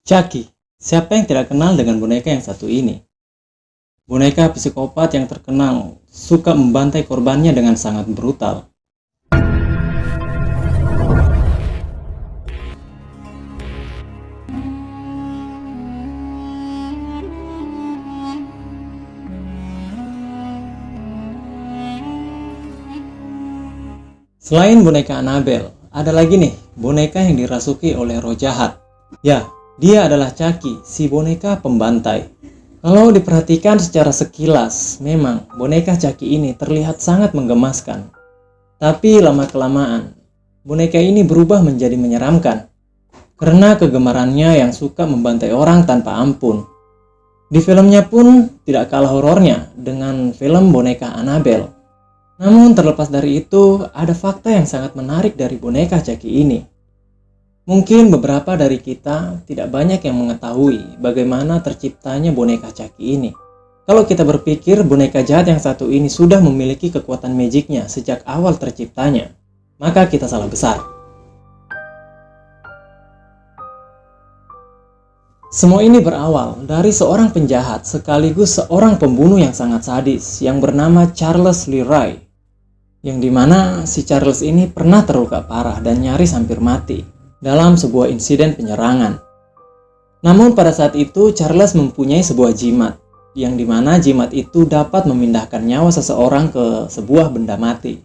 Chucky, siapa yang tidak kenal dengan boneka yang satu ini? Boneka psikopat yang terkenal suka membantai korbannya dengan sangat brutal. Selain boneka Annabelle, ada lagi nih boneka yang dirasuki oleh roh jahat. Ya, dia adalah Chucky, si boneka pembantai. Kalau diperhatikan secara sekilas, memang boneka Chucky ini terlihat sangat menggemaskan. Tapi lama-kelamaan, boneka ini berubah menjadi menyeramkan karena kegemarannya yang suka membantai orang tanpa ampun. Di filmnya pun tidak kalah horornya dengan film boneka Annabelle. Namun terlepas dari itu, ada fakta yang sangat menarik dari boneka Chucky ini. Mungkin beberapa dari kita tidak banyak yang mengetahui bagaimana terciptanya boneka Chucky ini. Kalau kita berpikir boneka jahat yang satu ini sudah memiliki kekuatan magicnya sejak awal terciptanya, maka kita salah besar. Semua ini berawal dari seorang penjahat sekaligus seorang pembunuh yang sangat sadis yang bernama Charles Lee Ray. Yang dimana si Charles ini pernah terluka parah dan nyaris hampir mati dalam sebuah insiden penyerangan. Namun pada saat itu Charles mempunyai sebuah jimat, yang dimana jimat itu dapat memindahkan nyawa seseorang ke sebuah benda mati.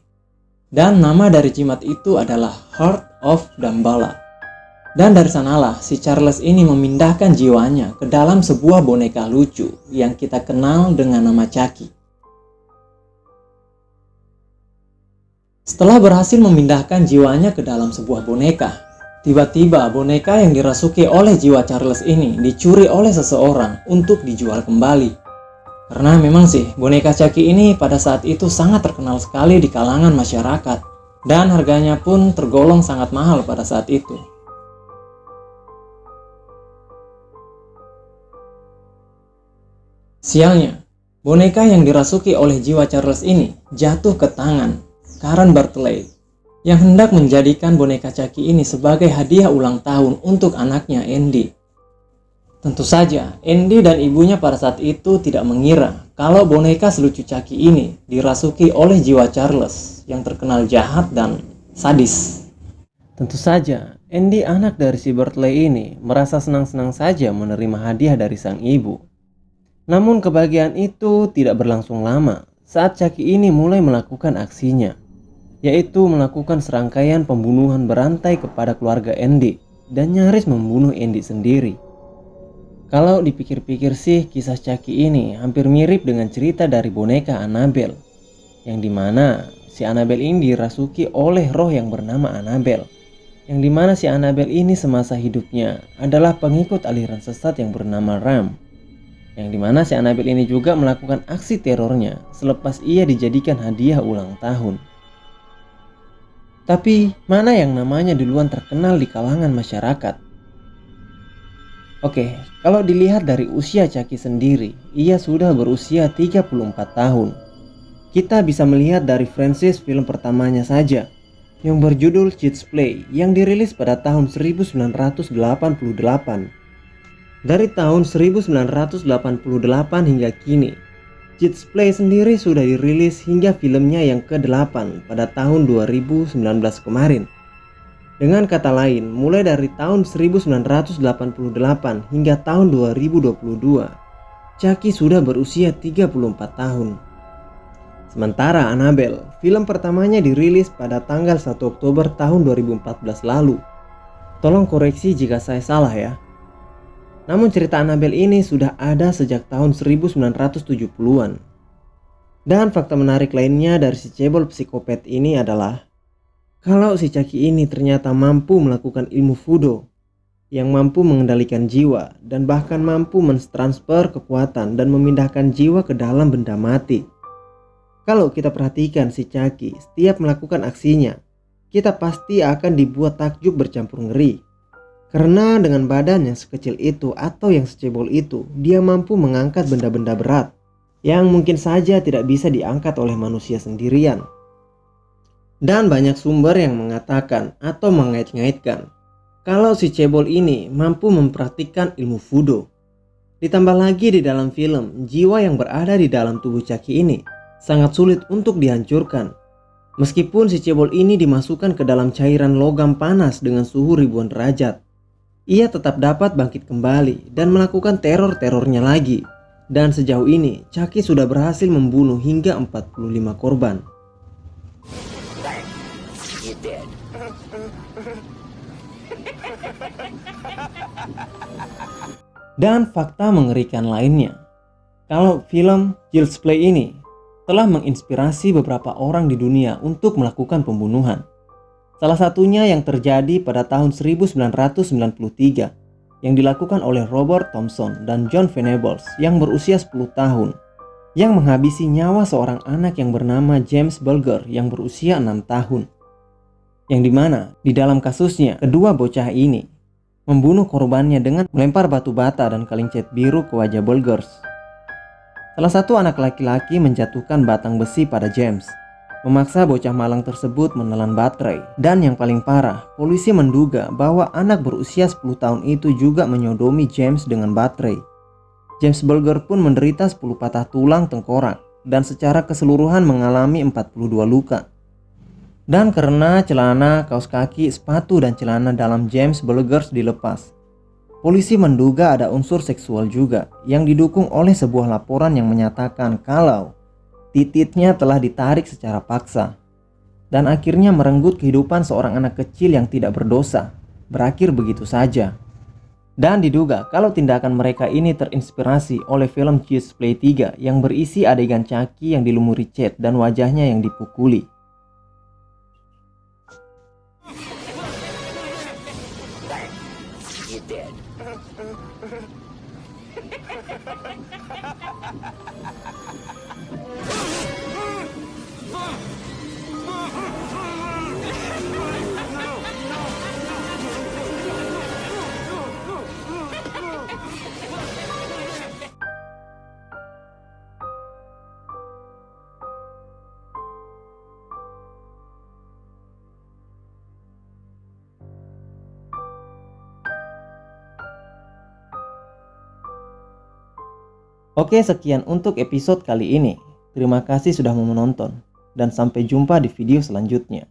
Dan nama dari jimat itu adalah Heart of Damballa. Dan dari sanalah si Charles ini memindahkan jiwanya ke dalam sebuah boneka lucu yang kita kenal dengan nama Chucky. Setelah berhasil memindahkan jiwanya ke dalam sebuah boneka, tiba-tiba boneka yang dirasuki oleh jiwa Charles ini dicuri oleh seseorang untuk dijual kembali. Karena memang sih boneka Chucky ini pada saat itu sangat terkenal sekali di kalangan masyarakat, dan harganya pun tergolong sangat mahal pada saat itu. Sialnya, boneka yang dirasuki oleh jiwa Charles ini jatuh ke tangan Karen Bartley yang hendak menjadikan boneka Chucky ini sebagai hadiah ulang tahun untuk anaknya Andy. Tentu saja, Andy dan ibunya pada saat itu tidak mengira kalau boneka selucu Chucky ini dirasuki oleh jiwa Charles yang terkenal jahat dan sadis. Tentu saja, Andy anak dari si Bartley ini merasa senang-senang saja menerima hadiah dari sang ibu. Namun kebahagiaan itu tidak berlangsung lama saat Chucky ini mulai melakukan aksinya, yaitu melakukan serangkaian pembunuhan berantai kepada keluarga Andy dan nyaris membunuh Andy sendiri. Kalau dipikir-pikir sih, kisah Chucky ini hampir mirip dengan cerita dari boneka Annabelle, yang dimana si Annabelle ini dirasuki oleh roh yang bernama Annabelle, yang dimana si Annabelle ini semasa hidupnya adalah pengikut aliran sesat yang bernama Ram, yang dimana si Annabelle ini juga melakukan aksi terornya selepas ia dijadikan hadiah ulang tahun. Tapi mana yang namanya duluan terkenal di kalangan masyarakat? Oke, kalau dilihat dari usia Chucky sendiri, ia sudah berusia 34 tahun. Kita bisa melihat dari franchise film pertamanya saja, yang berjudul Child's Play, yang dirilis pada tahun 1988. Dari tahun 1988 hingga kini, Child's Play sendiri sudah dirilis hingga filmnya yang ke-8 pada tahun 2019 kemarin. Dengan kata lain, mulai dari tahun 1988 hingga tahun 2022, Chucky sudah berusia 34 tahun. Sementara Annabelle, film pertamanya dirilis pada tanggal 1 Oktober tahun 2014 lalu. Tolong koreksi jika saya salah ya. Namun cerita Annabelle ini sudah ada sejak tahun 1970-an. Dan fakta menarik lainnya dari si cebol psikopat ini adalah kalau si Chucky ini ternyata mampu melakukan ilmu voodoo yang mampu mengendalikan jiwa dan bahkan mampu mentransfer kekuatan dan memindahkan jiwa ke dalam benda mati. Kalau kita perhatikan si Chucky setiap melakukan aksinya, kita pasti akan dibuat takjub bercampur ngeri. Karena dengan badan yang sekecil itu atau yang secebol itu, dia mampu mengangkat benda-benda berat yang mungkin saja tidak bisa diangkat oleh manusia sendirian. Dan banyak sumber yang mengatakan atau mengait-ngaitkan kalau si cebol ini mampu mempraktikkan ilmu Fudo. Ditambah lagi di dalam film, jiwa yang berada di dalam tubuh Chucky ini sangat sulit untuk dihancurkan. Meskipun si cebol ini dimasukkan ke dalam cairan logam panas dengan suhu ribuan derajat, ia tetap dapat bangkit kembali dan melakukan teror-terornya lagi. Dan sejauh ini, Chucky sudah berhasil membunuh hingga 45 korban. Dan fakta mengerikan lainnya, kalau film Child's Play ini telah menginspirasi beberapa orang di dunia untuk melakukan pembunuhan. Salah satunya yang terjadi pada tahun 1993 yang dilakukan oleh Robert Thompson dan John Venables yang berusia 10 tahun, yang menghabisi nyawa seorang anak yang bernama James Bulger yang berusia 6 tahun. Yang dimana di dalam kasusnya kedua bocah ini membunuh korbannya dengan melempar batu bata dan kaleng cat biru ke wajah Bulgers. Salah satu anak laki-laki menjatuhkan batang besi pada James, memaksa bocah malang tersebut menelan baterai. Dan yang paling parah, polisi menduga bahwa anak berusia 10 tahun itu juga menyodomi James dengan baterai. James Bulger pun menderita 10 patah tulang tengkorak dan secara keseluruhan mengalami 42 luka. Dan karena celana, kaos kaki, sepatu, dan celana dalam James Bulger dilepas, polisi menduga ada unsur seksual juga yang didukung oleh sebuah laporan yang menyatakan kalau titiknya telah ditarik secara paksa. Dan akhirnya merenggut kehidupan seorang anak kecil yang tidak berdosa, berakhir begitu saja. Dan diduga kalau tindakan mereka ini terinspirasi oleh film Child's Play 3 yang berisi adegan Chucky yang dilumuri cat dan wajahnya yang dipukuli. Oke, sekian untuk episode kali ini. Terima kasih sudah mau menonton, dan sampai jumpa di video selanjutnya.